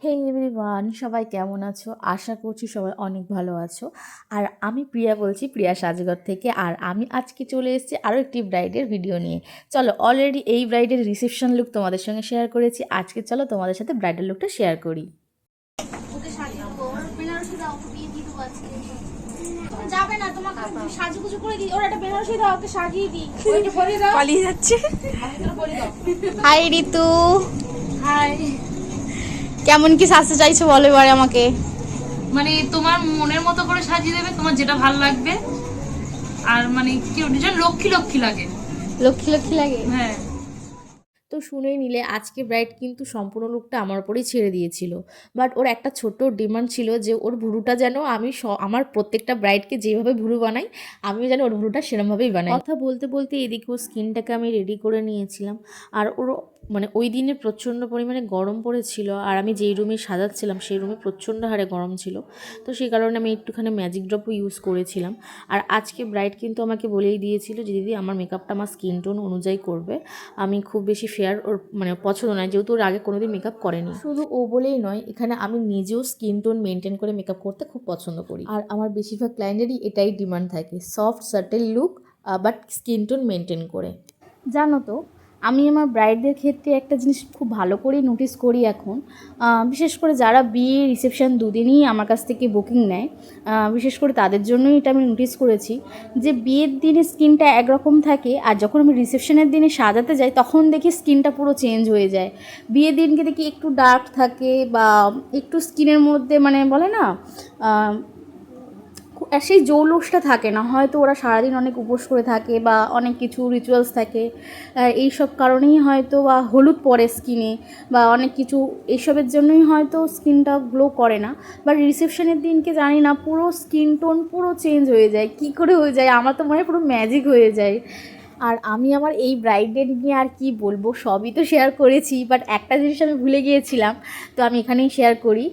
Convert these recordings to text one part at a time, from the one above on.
হে everyone, সবাই কেমন আছো? আশা করছি সবাই অনেক ভালো আছো। আর আমি প্রিয়া বলছি, প্রিয়া সাজঘর থেকে। আর আমি আজকে চলে এসেছি আরও একটি ব্রাইডের ভিডিও নিয়ে। চলো, অলরেডি এই ব্রাইডের রিসেপশন লুক তোমাদের সঙ্গে শেয়ার করেছি। আজকে চলো তোমাদের সাথে ব্রাইডাল লুকটা শেয়ার করি। যাবে না, তোমাকে সাজুগুজু করে দিই। ওর একটা বেনারসি দাও, ওকে সাজিয়ে দিই। ওইটা পরে দাও। পালিয়ে যাচ্ছে। হাই ঋতু। হাই। কেমন কি সাজতে চাইছো বলো এবারে আমাকে। মানে তোমার মনের মতো করে সাজিয়ে দেবে, তোমার যেটা ভালো লাগবে। আর মানে কি যেন লক্ষ্মী লক্ষ্মী লাগে। লক্ষ্মী লক্ষ্মী লাগে। হ্যাঁ। তো শুনেই নিলে, আজকে ব্রাইড কিন্তু সম্পূর্ণ লুকটা আমার উপরেই ছেড়ে দিয়েছিল। বাট ওর একটা ছোট্ট ডিমান্ড ছিল যে ওর ভুরুটা যেন আমি আমার প্রত্যেকটা ব্রাইডকে যেভাবে ভুরু বানাই, আমিও যেন ওর ভুরুটা সেরকমভাবেই বানাই। কথা বলতে বলতে এদিকে ওর স্কিনটাকে আমি রেডি করে নিয়েছিলাম। আর ওর মানে ওই দিনে প্রচণ্ড পরিমাণে গরম পড়েছিল। আর আমি যেই রুমে সাজাচ্ছিলাম সেই রুমে প্রচণ্ড হারে গরম ছিল। তো সেই কারণে আমি একটুখানি ম্যাজিক ড্রপও ইউজ করেছিলাম। আর আজকে ব্রাইড কিন্তু আমাকে বলেই দিয়েছিল যে দিদি, আমার মেকআপটা আমার স্কিন টোন অনুযায়ী করবে। আমি খুব বেশি ফেয়ার ওর মানে পছন্দ নয়, যেহেতু ওর আগে কোনোদিন মেকআপ করেনি। শুধু ও বলেই নয়, এখানে আমি নিজেও স্কিন টোন মেনটেন করে মেকআপ করতে খুব পছন্দ করি। আর আমার বেশিরভাগ ক্লায়েন্টেরই এটাই ডিমান্ড থাকে, soft subtle look but skin tone maintain করে। জানো তো, আমি আমার ব্রাইডদের ক্ষেত্রে একটা জিনিস খুব ভালো করেই নোটিস করি এখন, বিশেষ করে যারা বিয়ে রিসেপশন দুদিনই আমার কাছ থেকে বুকিং নেয়, বিশেষ করে তাদের জন্যই এটা আমি নোটিস করেছি যে বিয়ের দিনে স্কিনটা একরকম থাকে, আর যখন আমি রিসেপশনের দিনে সাজাতে যাই তখন দেখি স্কিনটা পুরো চেঞ্জ হয়ে যায়। বিয়ের দিনকে দেখি একটু ডার্ক থাকে বা একটু স্কিনের মধ্যে মানে বলে না সেই জৌলুসটা থাকে না। হয়তো ওরা সারাদিন অনেক উপোস করে থাকে বা অনেক কিছু রিচুয়ালস থাকে, এই সব কারণেই হয়তো বা হলুদ পড়ে স্কিনে বা অনেক কিছু এইসবের জন্যই হয়তো স্কিনটা গ্লো করে না। বাট রিসেপশনের দিনকে জানি না, পুরো স্কিন টোন পুরো চেঞ্জ হয়ে যায়। কী করে হয়ে যায় আমার তো মনে হয় পুরো ম্যাজিক হয়ে যায়। আর আমি আমার এই ব্রাইডদের নিয়ে আর কি বলবো, সবই তো শেয়ার করেছি, বাট একটা জিনিস আমি ভুলে গিয়েছিলাম, তো আমি এখানেই শেয়ার করি।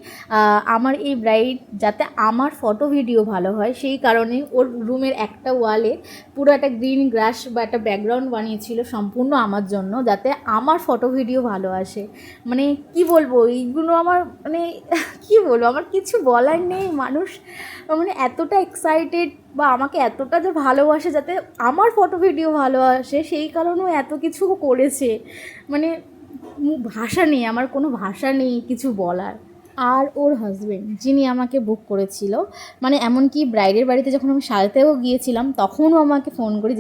আমার এই ব্রাইড যাতে আমার ফটো ভিডিও ভালো হয় সেই কারণে ওর রুমের একটা ওয়ালে পুরো একটা গ্রিন গ্রাস বা একটা ব্যাকগ্রাউন্ড বানিয়েছিল সম্পূর্ণ আমার জন্য, যাতে আমার ফটো ভিডিও ভালো আসে। মানে কি বলবো, এইগুলো আমার মানে কি বলবো, আমার কিছু বলার নেই। মানুষ মানে এতটা এক্সাইটেড বা আমাকে এতটা যে ভালোবাসে যাতে আমার ফটো ভিডিও ভালো আসে, সেই কারণেও এত কিছু করেছে। মানে ভাষা নেই, আমার কোনো ভাষা নেই কিছু বলার। আর ওর হাজব্যান্ড যিনি আমাকে বুক করেছিল, মানে এমনকি ব্রাইডের বাড়িতে যখন আমি সাজাতেও গিয়েছিলাম তখনও আমাকে ফোন করে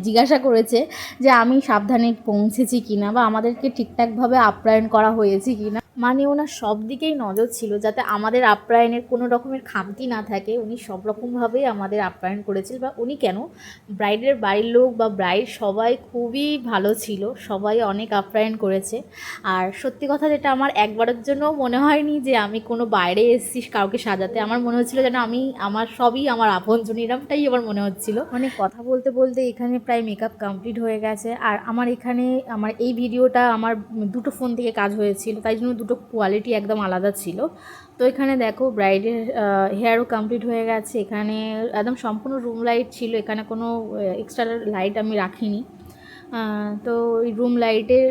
জিজ্ঞাসা করেছে যে আমি সাবধানে পৌঁছেছি কিনা বা আমাদেরকে ঠিকঠাকভাবে আপ্যায়ন করা হয়েছে কিনা। মানে ওনার সব দিকেই নজর ছিল যাতে আমাদের আপ্যায়নের কোনো রকমের খামতি না থাকে। উনি সব রকমভাবেই আমাদের আপ্যায়ন করেছিল, বা উনি কেন, ব্রাইডের বাড়ির লোক বা ব্রাইড সবাই খুবই ভালো ছিল, সবাই অনেক আপ্যায়ন করেছে। আর সত্যি কথা যেটা, আমার একবারের জন্য মনে হয়নি যে আমি কোনো বাইরে এসেছি কাউকে সাজাতে। আমার মনে হচ্ছিলো যেন আমি আমার সবই আমার আপনজন, এরকমটাই আমার মনে হচ্ছিলো। মানে কথা বলতে বলতে এখানে প্রায় মেকআপ কমপ্লিট হয়ে গেছে। আর আমার এখানে আমার এই ভিডিওটা আমার দুটো ফোন থেকে কাজ হয়েছিল, তাই জন্য দুটো কোয়ালিটি একদম আলাদা ছিল। তো এখানে দেখো ব্রাইডের হেয়ারও কমপ্লিট হয়ে গেছে। এখানে একদম সম্পূর্ণ রুম লাইট ছিল, এখানে কোনো এক্সট্রা লাইট আমি রাখিনি। তো এই রুম লাইটের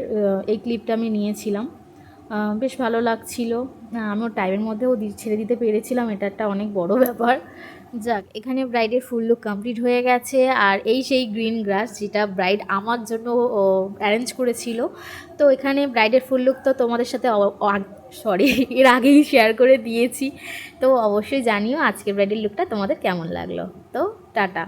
এই ক্লিপটা আমি নিয়েছিলাম, বেশ ভালো লাগছিল। আমিও টাইমের মধ্যেও ছেড়ে দিতে পেরেছিলাম, এটা একটা অনেক বড় ব্যাপার। যাক, এখানে ব্রাইডের ফুল লুক কমপ্লিট হয়ে গেছে। আর এই সেই গ্রিন গ্রাস যেটা ব্রাইড আমার জন্য অ্যারেঞ্জ করেছিল। তো এখানে ব্রাইডের ফুল লুক তো তোমাদের সাথে এর আগেই শেয়ার করে দিয়েছি। তো অবশ্যই জানিও আজকে ব্রাইডের লুকটা তোমাদের কেমন লাগলো। তো টাটা।